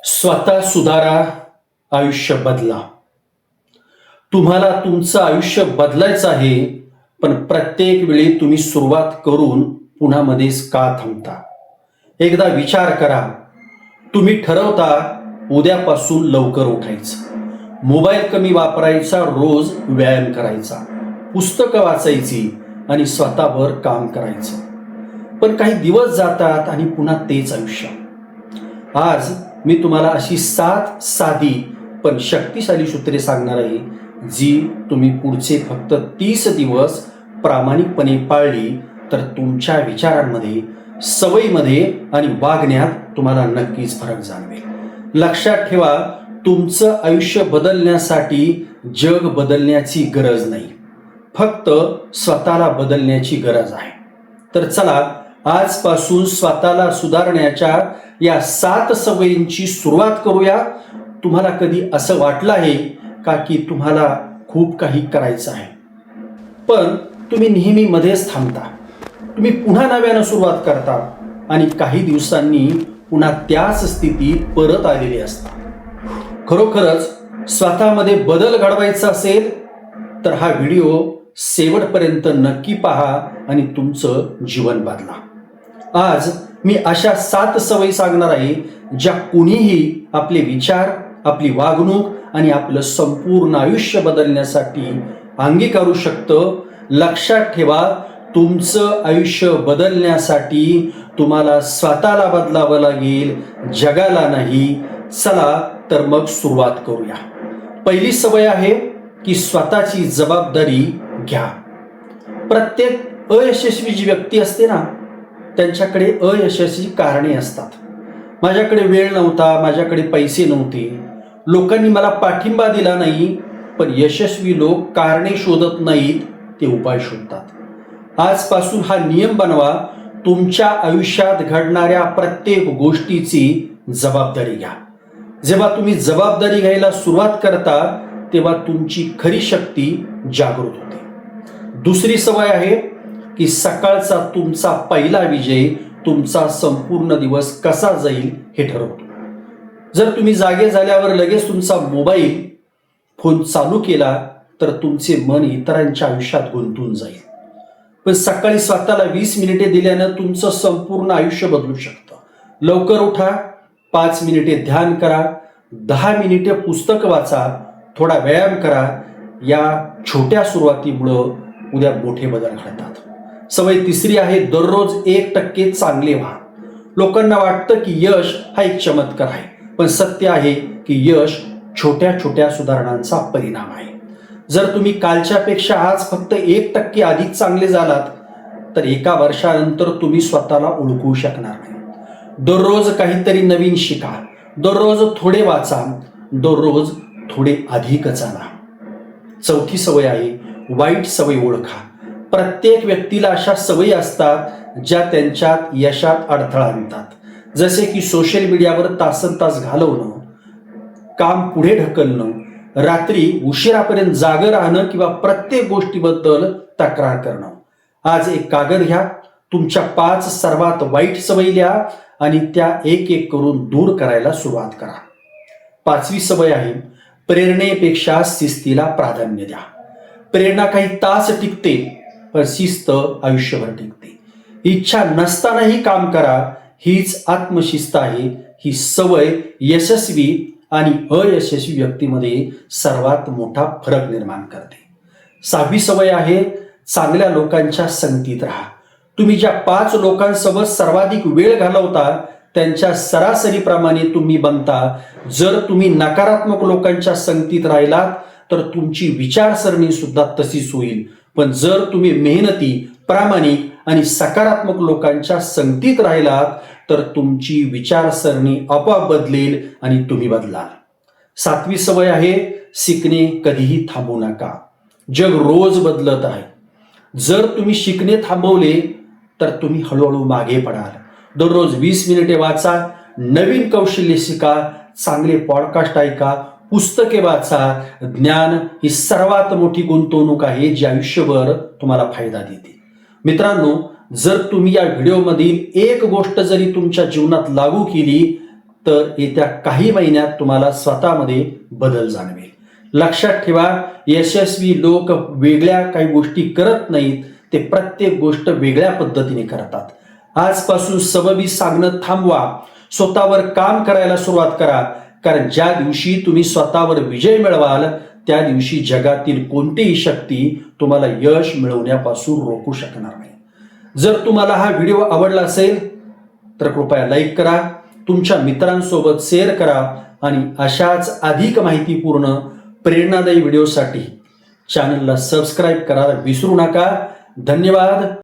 स्वतः सुधारा, आयुष्य बदला. तुम्हाला तुमचं आयुष्य बदलायचं आहे, पण प्रत्येक वेळी तुम्ही सुरुवात करून पुन्हा मध्येच का थांबता? एकदा विचार करा. तुम्ही ठरवता उद्यापासून लवकर उठायचं, मोबाईल कमी वापरायचा, रोज व्यायाम करायचा, पुस्तकं वाचायची आणि स्वतःवर काम करायचं. पण काही दिवस जातात आणि पुन्हा तेच आयुष्य. आज मी तुम्हाला अशी 7 साधी पण शक्तिशाली सूत्रे सांगणार आहे, जी तुम्ही पुढचे फक्त 30 दिवस प्रामाणिकपणे पाळली तर तुमच्या विचारांमध्ये, सवयीमध्ये आणि वागण्यात तुम्हाला नक्कीच फरक जाणवेल. लक्षात ठेवा, तुमचं आयुष्य बदलण्यासाठी जग बदलण्याची गरज नाही, फक्त स्वतःला बदलण्याची गरज आहे. तर चला, आजपासून स्वतःला सुधारण्याच्या या 7 सवयींची सुरुवात करूया. तुम्हाला कधी असं वाटलं आहे का की तुम्हाला खूप काही करायचं आहे, पण तुम्ही नेहमी मध्येच थांबता? तुम्ही पुन्हा नव्यानं सुरुवात करता आणि काही दिवसांनी पुन्हा त्याच स्थितीत परत आलेले असता. खरोखरच स्वतःमध्ये बदल घडवायचा असेल तर हा व्हिडिओ शेवटपर्यंत नक्की पहा आणि तुमचं जीवन बदला. आज मी अशा 7 सवयी सांगणार आहे, ज्या कुणीही आपले विचार, आपली वागणूक आणि आपलं संपूर्ण आयुष्य बदलण्यासाठी अंगीकारू शकतं. लक्षात ठेवा, तुमचं आयुष्य बदलण्यासाठी तुम्हाला स्वतःला बदलावं लागेल, जगाला नाही. चला तर मग सुरुवात करूया. पहिली सवय आहे की स्वतःची जबाबदारी घ्या. प्रत्येक अयशस्वी जी व्यक्ती असते ना, त्यांच्याकडे अयशस्वी कारणे असतात. माझ्याकडे वेळ नव्हता, माझ्याकडे पैसे नव्हते, लोकांनी मला पाठिंबा दिला नाही. पण यशस्वी लोक कारणे शोधत नाहीत, ते उपाय शोधतात. आजपासून हा नियम बनवा, तुमच्या आयुष्यात घडणाऱ्या प्रत्येक गोष्टीची जबाबदारी घ्या. जेव्हा तुम्ही जबाबदारी घ्यायला सुरुवात करता, तेव्हा तुमची खरी शक्ती जागृत होते. दुसरी सवय आहे की सकाळचा तुमचा पहिला विजय तुमचा संपूर्ण दिवस कसा जाईल हे ठरवतो. जर तुम्ही जागे झाल्यावर लगेच तुमचा मोबाईल फोन चालू केला तर तुमचे मन इतरांच्या आयुष्यात गुंतून जाईल. पण सकाळी स्वतःला 20 मिनिटे दिल्यानं तुमचं संपूर्ण आयुष्य बदलू शकतं. लवकर उठा, 5 मिनिटे ध्यान करा, 10 मिनिटे पुस्तक वाचा, थोडा व्यायाम करा. या छोट्या सुरुवातीमुळं उद्या मोठे बदल घडतात. सवय तिसरी आहे, दररोज 1% चांगले व्हा. लोकांना वाटतं की यश हा एक चमत्कार आहे, पण सत्य आहे की यश छोट्या छोट्या सुधारणांचा परिणाम आहे. जर तुम्ही कालच्यापेक्षा आज फक्त 1% अधिक चांगले झालात तर एका वर्षानंतर तुम्ही स्वतःला ओळखू शकणार नाही. दररोज काहीतरी नवीन शिका, दररोज थोडे वाचा, दररोज थोडे अधिक चाला. चौथी सवय आहे, वाईट सवय ओळखा. प्रत्येक व्यक्तीला अशा सवयी असतात ज्या त्यांच्यात यशात अडथळा आणतात. जसे की सोशल मीडियावर तासनतास घालवणं, काम पुढे ढकलणं, रात्री उशिरापर्यंत जागं राहणं किंवा प्रत्येक गोष्टीबद्दल तक्रार करणं. आज एक कागद घ्या, तुमच्या 5 सर्वात वाईट सवयी लिहा आणि त्या एक एक करून दूर करायला सुरुवात करा. 5वी सवय आहे, प्रेरणेपेक्षा शिस्तीला प्राधान्य द्या. प्रेरणा काही तास टिकते, पण शिस्त आयुष्यभर टिकते. इच्छा नसतानाही काम करा, हीच आत्मशिस्त आहे. ही सवय यशस्वी आणि अयशस्वी व्यक्तीमध्ये सर्वात मोठा फरक निर्माण करते. 6वी सवय आहे, चांगल्या लोकांच्या संगतीत राहा. तुम्ही ज्या 5 लोकांसोबत सर्वाधिक वेळ घालवता त्यांच्या सरासरीप्रमाणे तुम्ही बनता. जर तुम्ही नकारात्मक लोकांच्या संगतीत राहिलात तर तुमची विचारसरणी सुद्धा तशीच होईल. पण जर तुम्ही मेहनती, प्रामाणिक आणि सकारात्मक लोकांच्या संगतीत राहिलात तर तुमची विचारसरणी आपोआप बदलेल आणि तुम्ही बदलाल. 7वी सवय आहे, शिकणे कधीही थांबवू नका. जग रोज बदलत आहे. जर तुम्ही शिकणे थांबवले तर तुम्ही हळूहळू मागे पडाल. दररोज 20 मिनिटे वाचा, नवीन कौशल्य शिका, चांगले पॉडकास्ट ऐका, पुस्तके वाचा. ज्ञान ही सर्वात मोठी गुंतवणूक आहे, जी आयुष्यभर तुम्हाला फायदा देते. मित्रांनो, जर तुम्ही या व्हिडिओमधील एक गोष्ट जरी तुमच्या जीवनात लागू केली तर येत्या काही महिन्यात तुम्हाला स्वतःमध्ये बदल जाणवेल. लक्षात ठेवा, यशस्वी लोक वेगळ्या काही गोष्टी करत नाहीत, ते प्रत्येक गोष्ट वेगळ्या पद्धतीने करतात. आजपासून सबबी सांगणं थांबवा, स्वतःवर काम करायला सुरुवात करा. कारण ज्या दिवशी तुम्ही स्वतःवर विजय मिळवाल त्या दिवशी जगातील कोणतीही शक्ती तुम्हाला यश मिळवण्यापासून रोखू शकणार नाही. जर तुम्हाला हा व्हिडिओ आवडला असेल तर कृपया लाईक करा, तुमच्या मित्रांसोबत शेअर करा आणि अशाच अधिक माहितीपूर्ण प्रेरणादायी व्हिडिओसाठी चॅनलला सबस्क्राईब करायला विसरू नका. धन्यवाद.